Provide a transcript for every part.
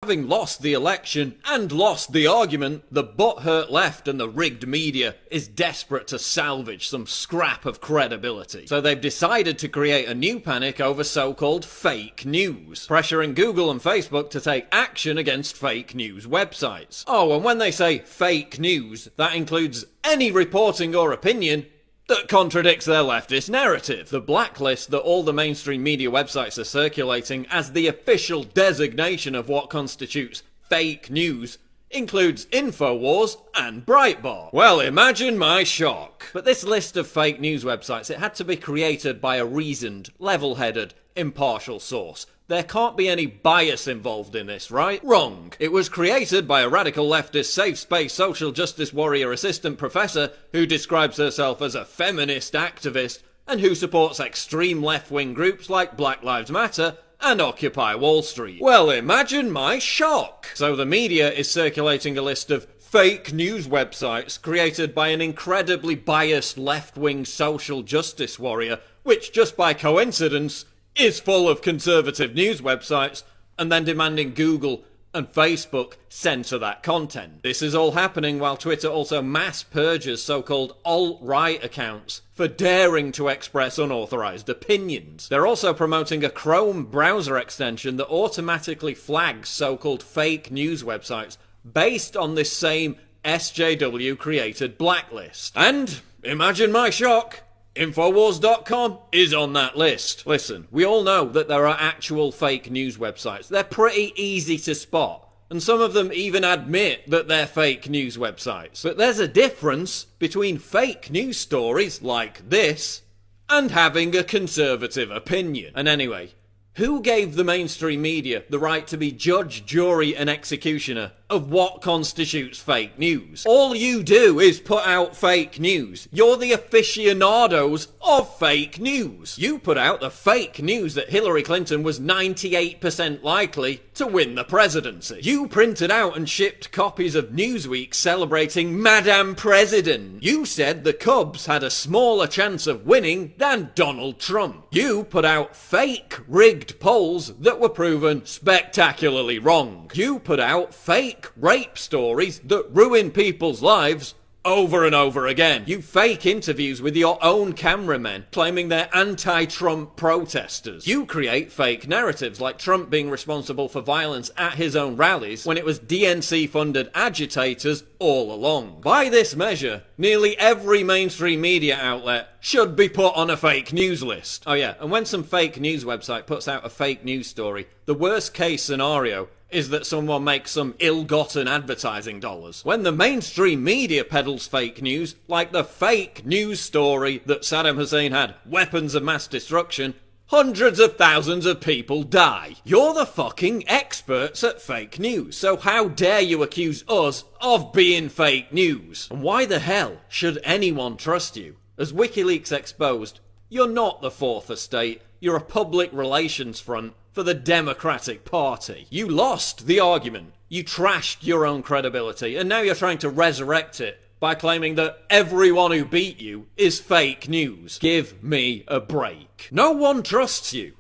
having lost the election and lost the argument, the butthurt left and the rigged media is desperate to salvage some scrap of credibility. So they've decided to create a new panic over so-called fake news, pressuring Google and Facebook to take action against fake news websites. Oh, and when they say fake news, that includes any reporting or opinion that contradicts their leftist narrative. The blacklist that all the mainstream media websites are circulating as the official designation of what constitutes fake news includes InfoWars and Breitbart. Well, imagine my shock. But this list of fake news websites, it had to be created by a reasoned, level-headed, impartial source. There can't be any bias involved in this, right? Wrong. It was created by a radical leftist safe space social justice warrior assistant professor who describes herself as a feminist activist and who supports extreme left-wing groups like Black Lives Matter and Occupy Wall Street. Well, imagine my shock. So the media is circulating a list of fake news websites created by an incredibly biased left-wing social justice warrior, which just by coincidence is full of conservative news websites, and then demanding Google and Facebook censor that content. This is all happening while Twitter also mass purges so-called alt-right accounts for daring to express unauthorized opinions. They're also promoting a Chrome browser extension that automatically flags so-called fake news websites based on this same SJW-created blacklist. And, imagine my shock, Infowars.com is on that list. Listen, we all know that there are actual fake news websites. They're pretty easy to spot, and some of them even admit that they're fake news websites. But there's a difference between fake news stories like this and having a conservative opinion. And anyway, who gave the mainstream media the right to be judge, jury, and executioner of what constitutes fake news? All you do is put out fake news. You're the aficionados of fake news. You put out the fake news that Hillary Clinton was 98% likely to win the presidency. You printed out and shipped copies of Newsweek celebrating Madame President. You said the Cubs had a smaller chance of winning than Donald Trump. You put out fake rigged polls that were proven spectacularly wrong. You put out fake rape stories that ruin people's lives over and over again. You fake interviews with your own cameramen claiming they're anti-Trump protesters. You create fake narratives like Trump being responsible for violence at his own rallies when it was DNC-funded agitators all along. By this measure, nearly every mainstream media outlet should be put on a fake news list. Oh yeah, and when some fake news website puts out a fake news story, the worst case scenario is that someone makes some ill-gotten advertising dollars. When the mainstream media peddles fake news, like the fake news story that Saddam Hussein had weapons of mass destruction, hundreds of thousands of people die. You're the fucking experts at fake news, so how dare you accuse us of being fake news? And why the hell should anyone trust you? As WikiLeaks exposed, you're not the Fourth Estate, you're a public relations front for the Democratic Party. You lost the argument, you trashed your own credibility, and now you're trying to resurrect it by claiming that everyone who beat you is fake news. Give me a break. No one trusts you.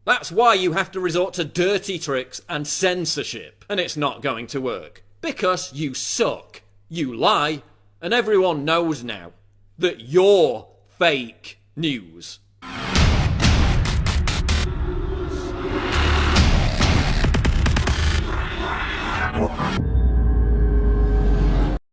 That's why you have to resort to dirty tricks and censorship, and it's not going to work. Because you suck, you lie, and everyone knows now that you're fake news. What?